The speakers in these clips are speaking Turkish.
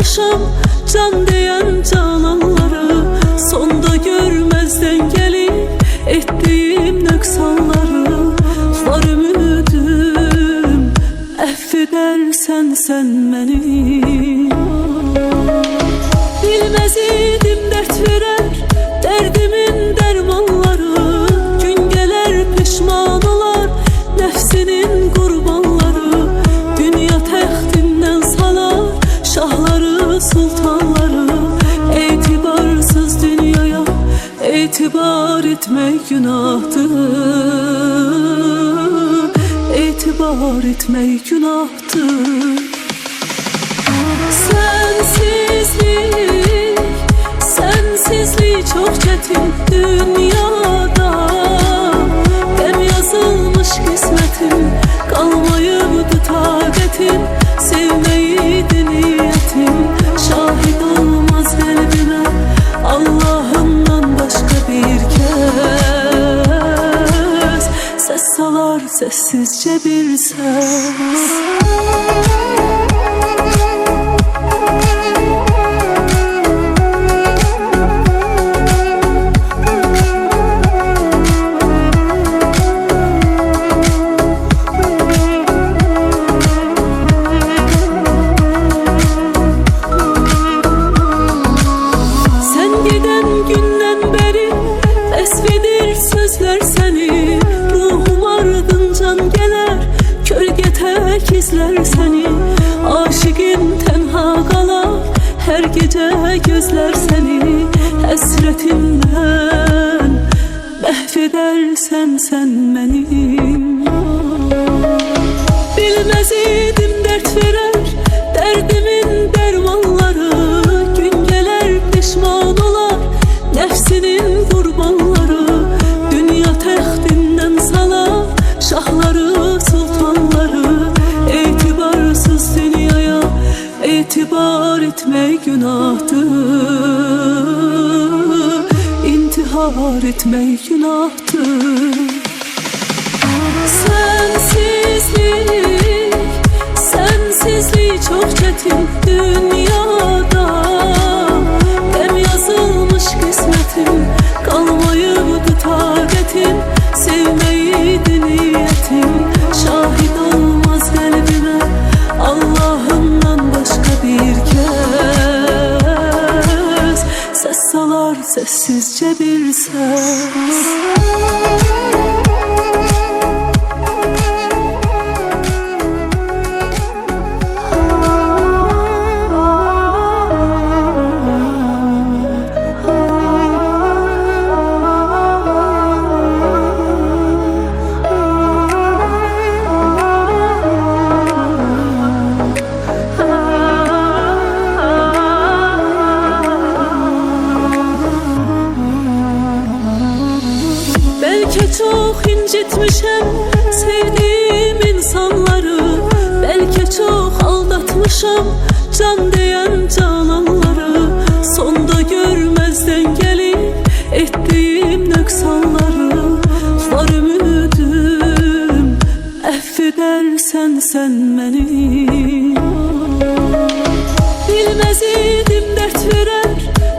aldatmışam can diyen cananları. Sonda görmezden gelip ettiğim nöksanları. Var ümidim affedersen sen beni. Bilmez idim dert verer derdimin dermanları. Gün gelir pişman olar nefsinin kurbanları. Dünya textinden salar şahları sultanları. Etibarsız dünyaya etibar etmek günahtır. Etibar etmek günahtır. Sensizlik çok çetin dünyada. Dem yazılmış kısmetim, kalmayıbdı taqetim. Sevmeydi niyetim, şahit olmaz kalbime Allah'ımdan başka bir kez. Ses salar sessizce bir ses. İzler seni, aşıkın tenha kalar. Her gece gözler seni, hasretimden mahvedersen sen benim. Bilmez idim dert verer derdimin dermanları. Gün gelir pişman olar nefsinin kurbanları. Dünya textinden salar şahları sultanları. Etibarsız dünyaya etibar etmek günahtır. İntihar etmek günahtır. Sensizlik çok çetin dünyada. Dem yazılmış kısmetim, kalmayıbdı taqetim. Sevmeydi niyetim, şahit olmaz kalbime Allah'ımdan başka bir kez. Ses salar sessizce bir ses. Belki çok incitmişim sevdiğim insanları. Belki çok aldatmışım can diyen cananları. Sonda görmezden gelip ettiğim nöksanları. Var ümidim affedersen sen beni. Bilmez idim dert verer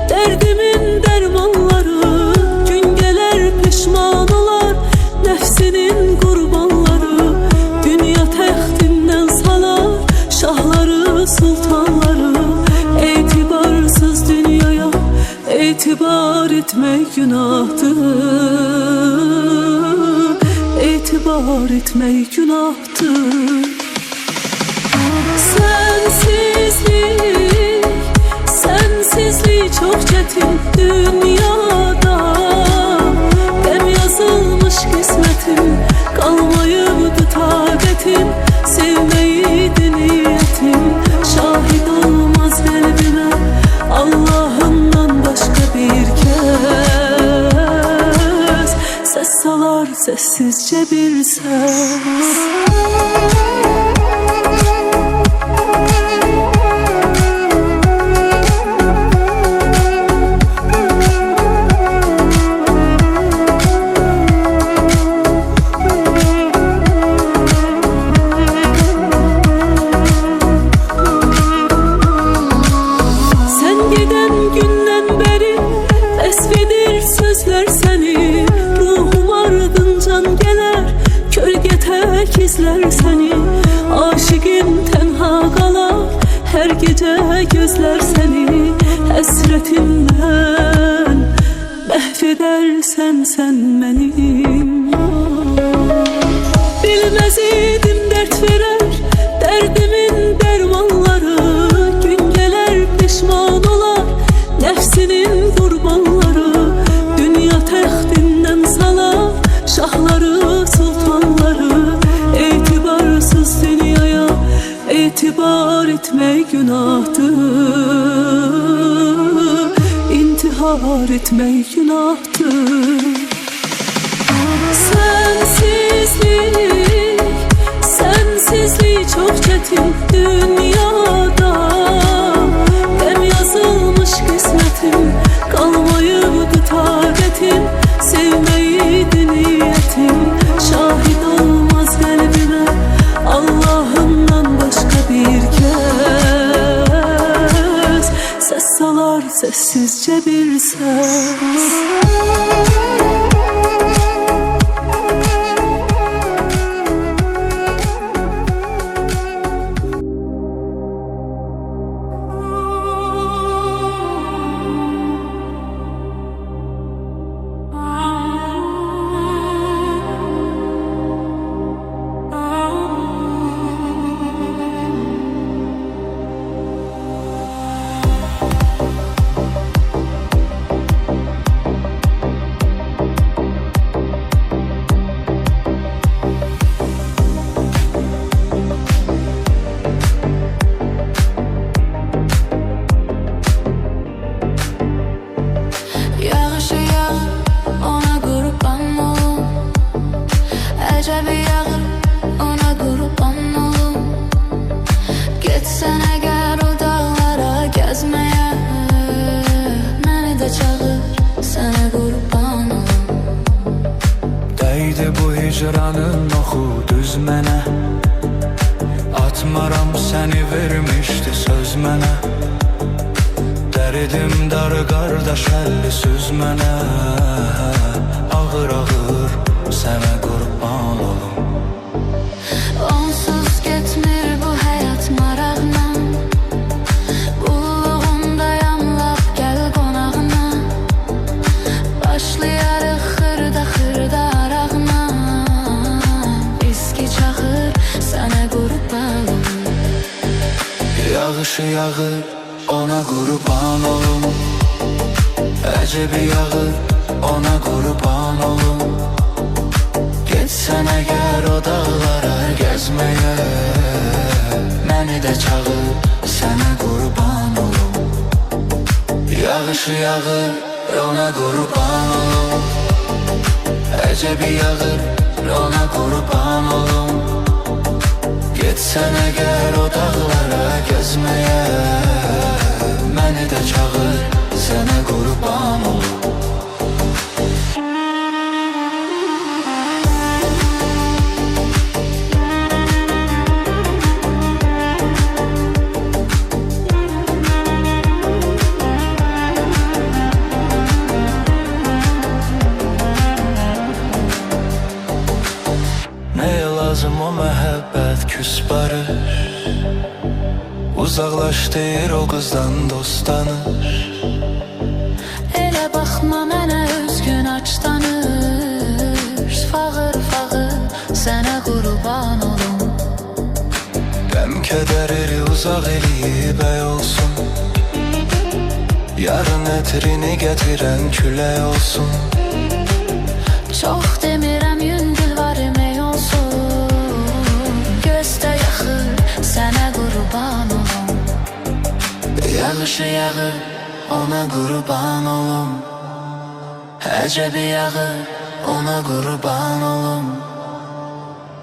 derdimin dermanları. Gün gelir pişman olar nefsinin kurbanları. Dünya textinden salar şahları sultanları. Etibarsız dünyaya etibar etmek günahtır. Etibar etmek günahtır. Sensizlik çok çetin dünyada. Dem yazılmış kısmetim, kalmayıbdı taqetim. Sevmeydi niyetim, şahit olmaz kalbime Allah'ımdan başka bir kez. Ses salar sessizce bir ses. gece gözler seni Həsrətimdən mahvedersen sen benim. Bilmez idim dert verer derdimin dermanları, gün geler pişman olar nefsinin kurbanları. Dünya textinden salar şahları sultanları, etibarsız dünyaya etibar etmek günahtır, intihar etmek günahtır. Sensizlik çok çetin dünyada, hem yazılmış kısmetim, kalmayıbdı taqetim, sevmeydi niyetim, şahit olmaz kalbime Allah'ımdan başka bir kez. Ses salar sessizce bir ses. Bu hicranın oxu düz mənə, atmaram səni vermişdi söz mənə. Dərdim dar qardaş əlli söz mənə, ağır ağır sənə qurban olum. Onsuz getmir bu həyat maraqla, qulluğundayam lap gəl qonağına. Başlayarıq xırda xırda arağına, yağışı yağır ona qurban olum, əcəbi yağır ona qurban olum. Getsən əgər o dağlara gəzməyə, məni də çağır sənə qurban olum. Yağışı yağır ona qurban olum, əcəbi yağır ona qurban olum. Getsən əgər o dağlara gəzməyə, məni də çağır sənə qurban olum. Nəyə lazım o məhəbbət küs barış, uzaqlaşdır o qızdan dost tanış. Elə baxma mənə özgün aç tanış, fağır fağır sənə qurban olum. Qəm kədəri uzaq eləyib əy olsun, yarın ətrini gətirən külək olsun. Çox demirəm yüngül var emək olsun, gözdə yaxır sənə qurban olum. Yağışı yağır ona qurban olum, əcəbi yağır ona qurban olum.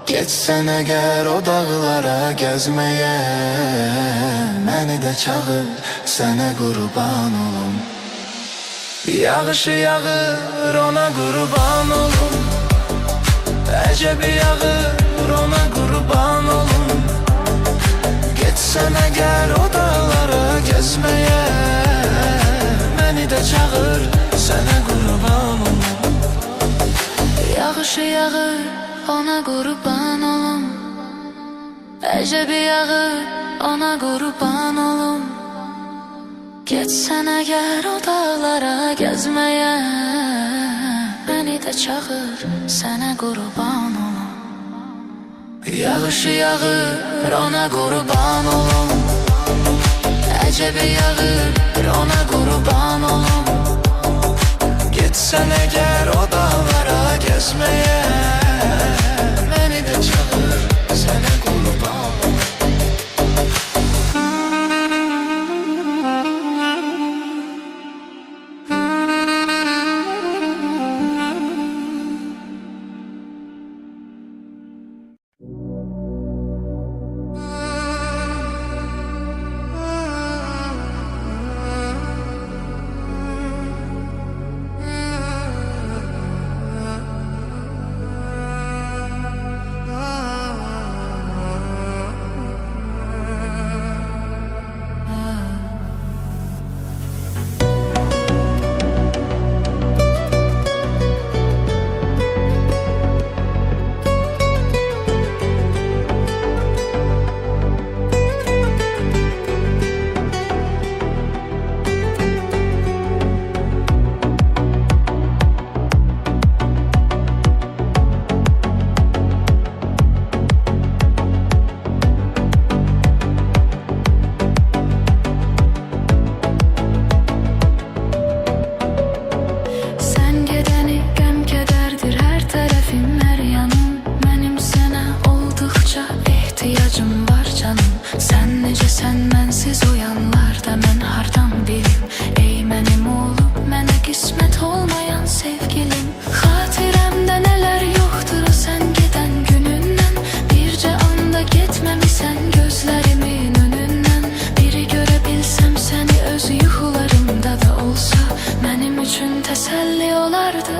Getsən əgər o dağlara gəzməyə, məni də çağır sənə qurban olum. Yağışı yağır ona qurban olum, əcəbi yağır ona qurban olum. Getsən əgər o dağlara gəzməyə, məni də çağır sənə qurban olum. Yağışı yağır ona qurban olum, əcəbi yağır ona qurban olum. Getsən əgər o dağlara gəzməyə, məni də çağır, sənə qurban olum. Yağışı yağır, ona qurban olum. Əcəbi yağır, ona qurban olum. Getsən əgər o dağlara gəzməyə, məni də çağır, sənə qurban olum.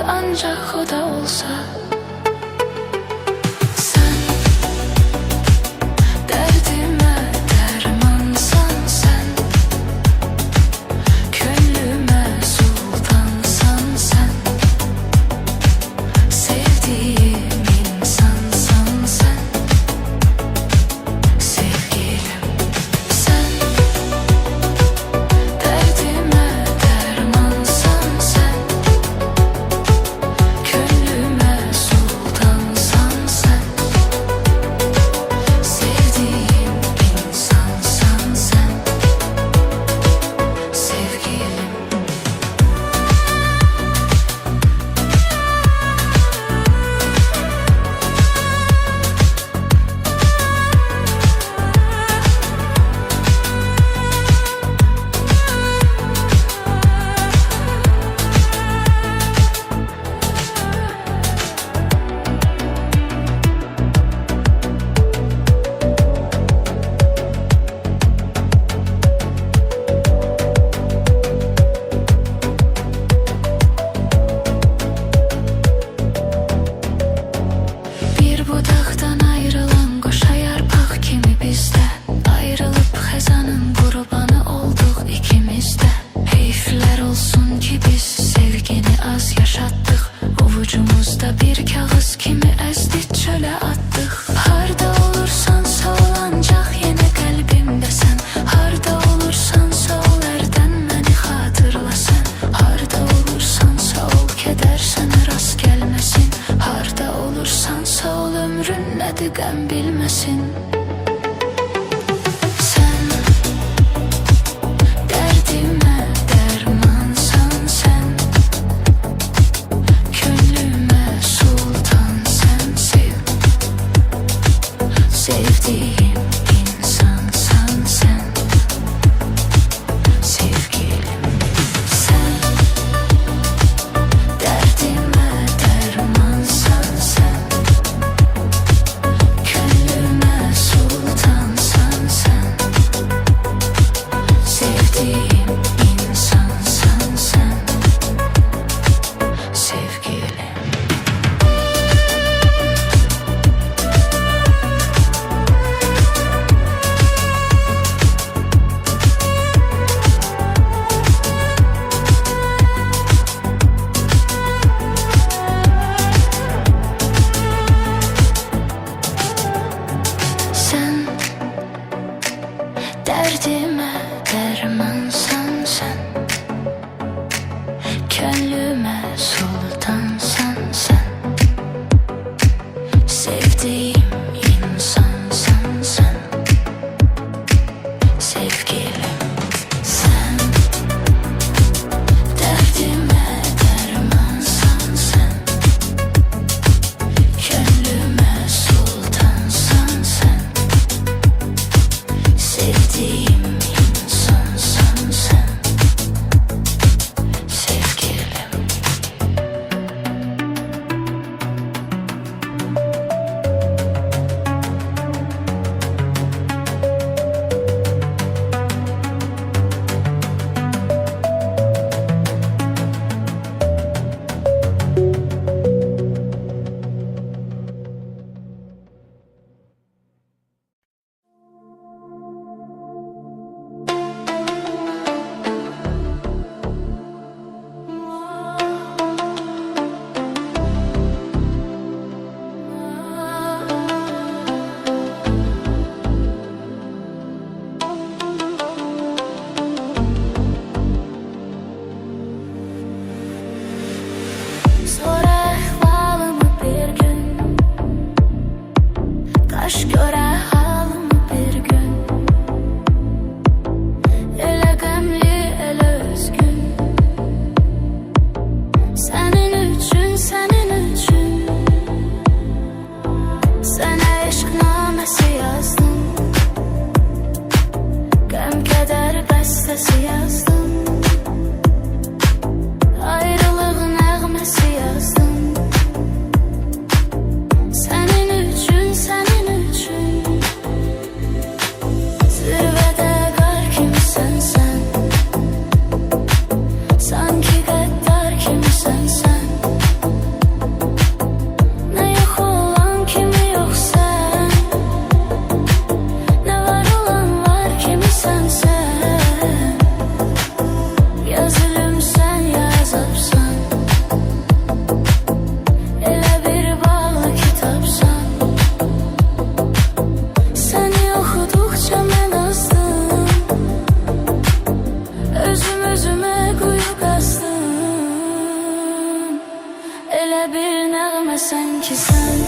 Ancaq o da olsa. Sən dərdimə dərmansan, sən bestesi yazdım. Ayrılığın nəğməsi yazdım. Senin üçün, senin üçün. Zirvədə qar kimisən sən. Sanki qəddar kimisən sən. Nə yox olan kimi yox sən. Nə var olan var kimisən sən. Yazılım sən yazıbsan. Elə bir bağlı kitabsan. Səni oxuduqca mən azdım. Özüm özümə quyu qazdım. Elə bir nəğməsən ki sən.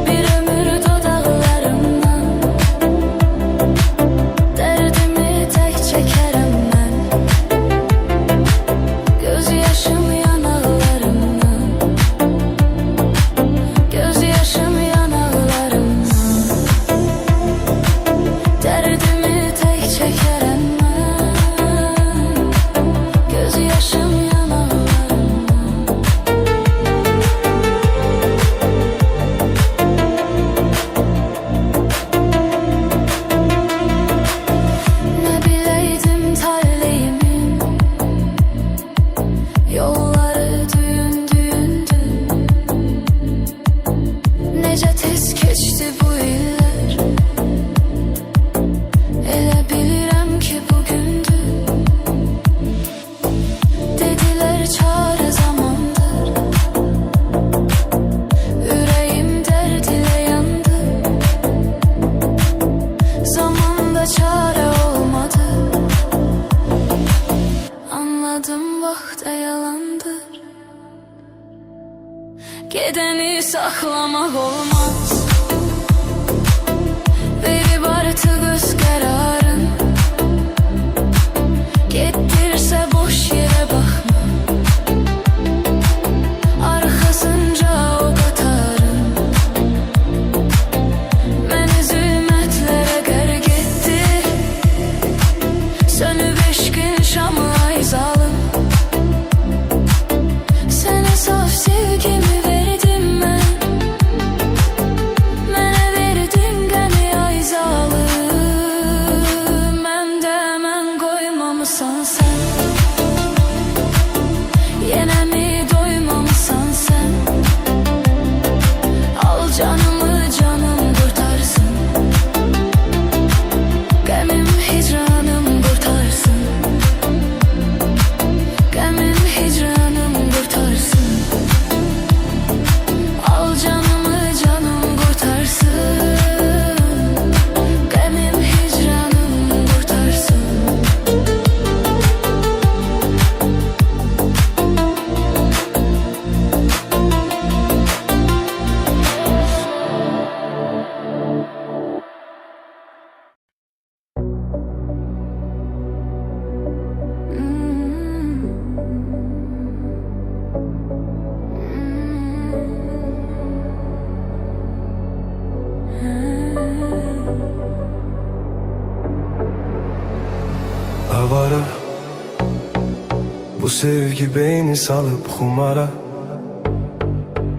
Bir ömür dodaqlarımdan. Dərdimi tək çəkərəm mən. Göz yaşım yanaqlarımdan. Göz yaşım yanaqlarımdan. Dərdimi tək çəkərəm mən. Göz yaşım yanaqlarımdan. Nə biləydim taleyimin. Yolları düyün düyündü. Necə tez keçdi bu illər. Elə bilirəm ki bugündür. Dedilər çare zamandır. Ürəyim dərd ilə yandı. Zamanda çare olmadı. Anladım vaxt yalandır. Gedəni saxlamaq olmaz. Verib artıq öz qərarın. Getdirsə boş yerə baxma. Arxasınca o qatarın. Məni zülmətlərə qərq etdi. Sönüb eşqin şamı ay zalım. Sənə saf sevgimi verdim mən. Mənə verdin qəmi ay zalım. Məndə mən qoymamısan sən. Yenə mi doymamısan sən. Al canımı canım qurtarsın. Qəmim hicranım qurtarsın. Qəmim hicranım qurtarsın. Al canımı canım qurtarsın. Qəmim hicranım qurtarsın. Avara, bu sevgi beyni salıp xumara.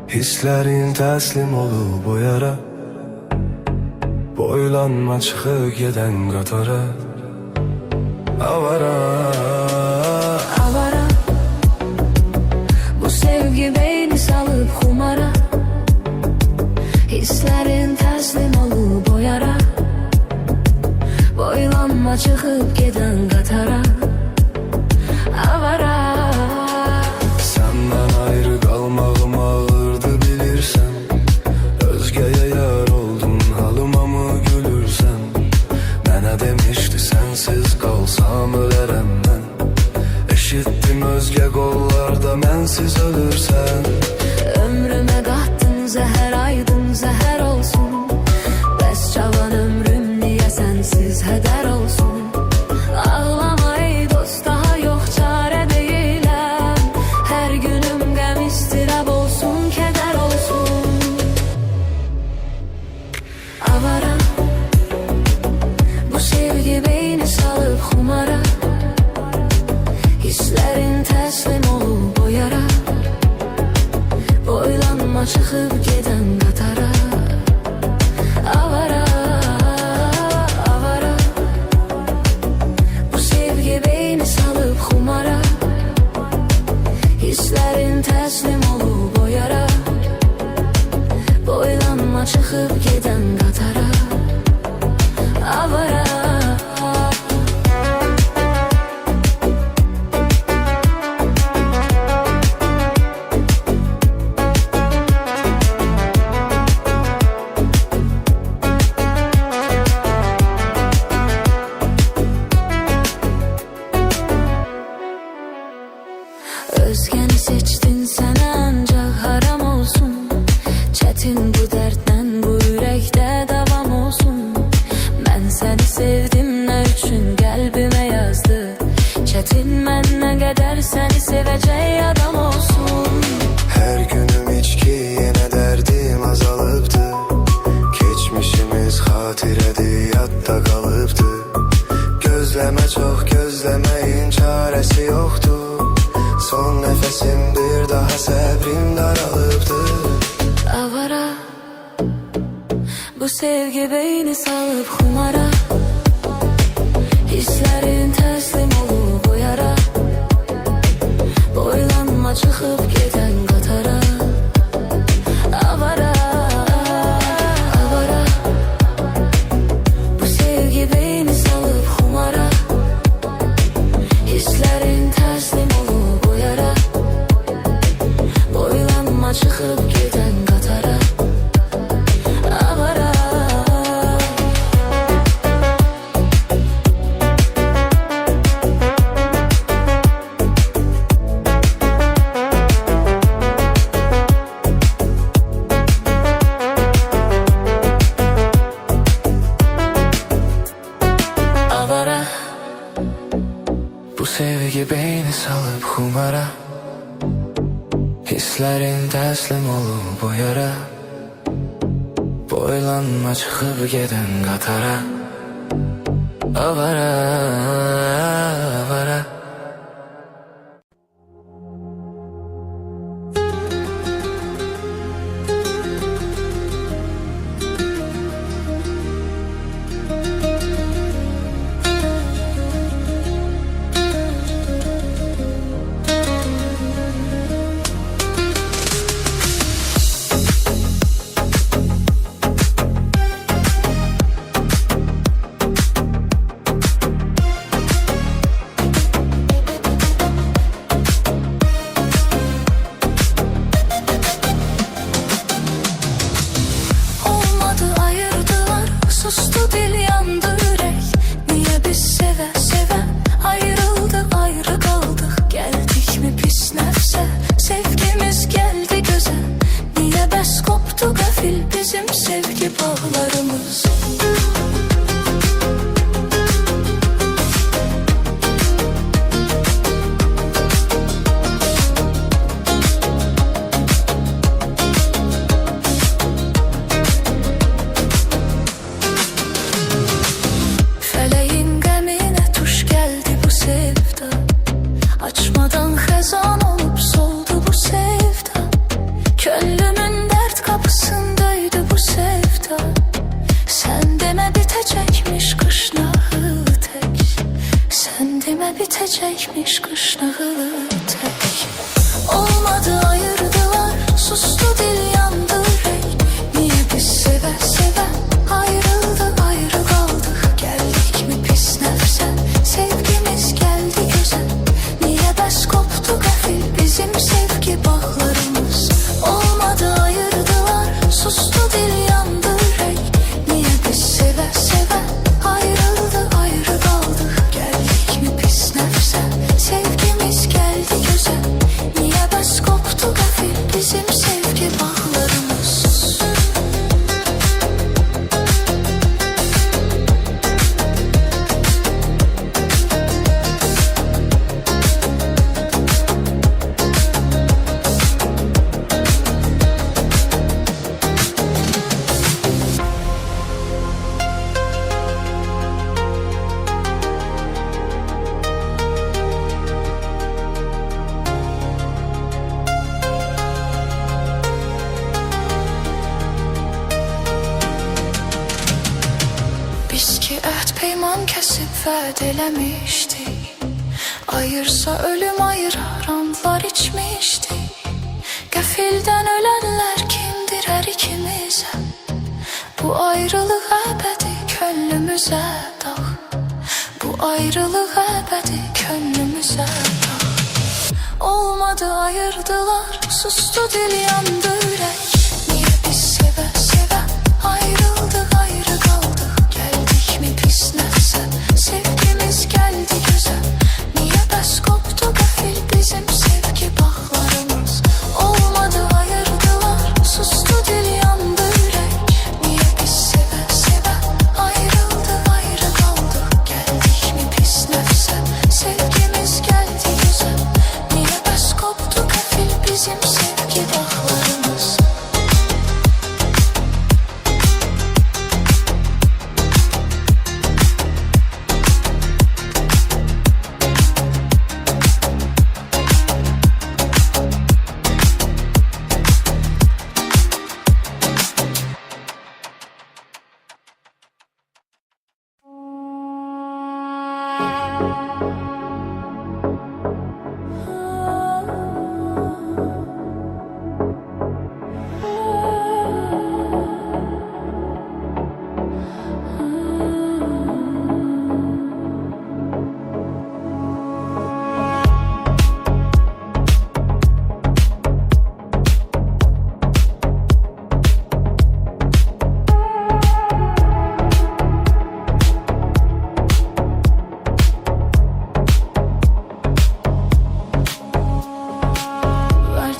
Hislerin təslim olub o yara. Boylanma çıxıb gedən qatara. Avara, Avara, bu sevgi beyni salıp xumara. Hislerin təslim olub o yara. Boylanma çıxıb gedən qatara. Avara, səndən ayrı qalmağım ağırdı bilirsən. Özgəyə yar oldun, halıma mı gülürsən? Mənə demişdi sənsiz qalsam ölərəm mən. Eşitdim özgə qollarda mənsiz ölürsən. ömrümə qatdın zəhər, aydın zəhər olsun. Bəs cavan ömrüm niyə sənsiz hədər olsun? Ağlama ey dost, daha yox çarə deyiləm. Hər günüm qəm istirab olsun, kədər olsun. Avara, bu sevgi sevgi beyni salıp xumara, hislerin teslim olup o yara, boylanma çıkıp geden katara. Avara, avara, bu sevgi beyni salıp xumara, hislerin teslim olup o yara, boylanma çıkıp giden katara. Avara. Özgeni seçtin sen ancak haram olsun. Çetin bu dertten bu yürekte devam olsun. Ben seni sevdim ne üçün kalbime yazdı. Çetin ben ne kadar seni seveceği adam olsun. Her günüm içki yine derdim azalıptı. Geçmişimiz hatiredi yatta kalıptı. Gözleme çok gözlemeyin çaresi yoktu. Son nefesimdir daha sabrim daralıptı. Avara, bu sevgi beyni salıp xumara, hislerin teslim olup o yara, boylanma çıkıp giden katara. Avara, avara, bu sevgi beyni salıp xumara, hislerin teslim olup o yara, boylanma çıkıp giden katara. Avara. Avara, Bu sevgi beyni salıp xumara, hislerin teslim olup o yara, boylanma çıkıp giden katara. Avara, avara. Olmadı ayırdılar, sustu dil yandı yürek. Niye biz seve seve ayrıldık ayrı kaldık. Geldik mi pis nefse, sevgimiz geldi göze. Niye bes koptu gafil bizim sevgi bağlarımız. Feleğin gemine tuş geldi bu sevda. Açmadan xezan olup soldu bu sevda. Könlümün dert kapısındaydı bu sevda. Sen deme bitecekmiş kış nahı tek. Sen deme bitecekmiş kış nahı tek. Olmadı ayırdılar, sustu dil yandı yürek. Niye biz seve seve ayrıldık ayrı kaldık. Geldik mi pis nefse, sevgimiz geldi göze. Niye bes koptu gafil bizim sevgi bağlarımız. Olmadı ayırdılar, sustu dil yandı yürek. Niye biz seve seve ayrıldık ayrı kaldık. Geldik mi pis nefse, sevgimiz geldi göze. Niye bes koptu söhbət eləmişdik. Ayırsa ölüm ayırar andlar içmişdik. Qəfildən ölənlər kimdir hər ikimizə? Bu ayrılıq əbədi könlümüzə dağ. Bu ayrılıq əbədi könlümüzə dağ. Olmadı ayırdılar, sustu dil yandı ürək. Niyə biz sevə sevə ayrıldık ayrı qaldık? Gəldik mi pis nəfsə, sevgimiz gəldi gözə. Niyə bəs qopdu qəfil bizim sevgi bağlarımız? Olmadı ayırdılar, sustu dil yandı ürək. Niyə biz sevə sevə ayrıldık ayrı qaldıq? Gəldik mi pis nəfsə, sevgimiz gəldi gözə. Niyə bəs qopdu qəfil bizim sevgi bağlarımız?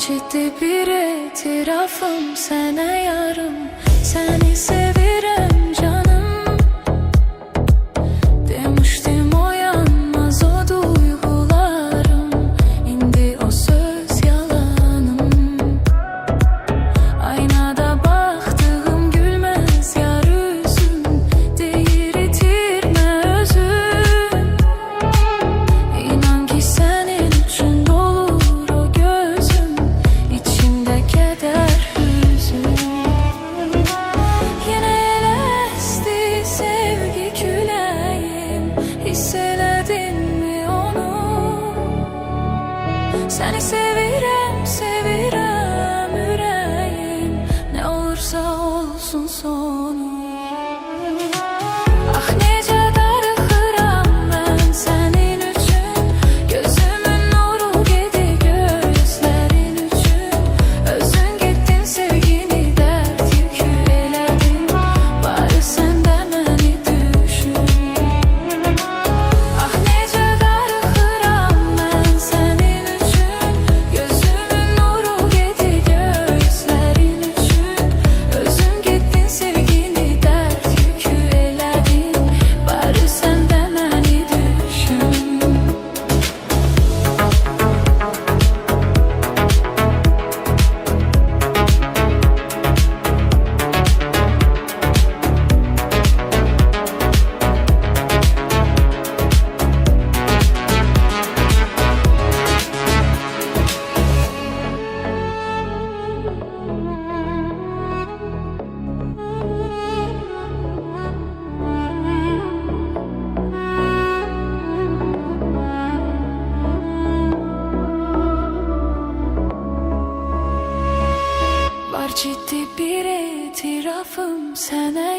Ciddi bir itirafım sana yarım. Seni sevirem canım. Demiştim oyanmaz o duygularım. İndi o söz yalanım. Aynada baktığım gülmez yar yüzün. Deyir itirme özün. İnan ki senin için dolur o gözüm. İçimde keder hüzün. Yine esti sevgi küleğim. Hissedin mi onu? Seni sevirem sevirem yüreğim. Ne olursa olsun sonu. Ah nece darıxıram ben senin üçün. Gözümün nuru gedi gözlerin üçün. Özün gittin sevgini dert yükü eledin. Bari sen de beni düşün. Ah nece darıxıram ben senin üçün. Gözümün nuru gedi gözlerin üçün. Özün gittin sevgini dert yükü eledin. Bari sen de beni düşün. Var ciddi bir itirafım sana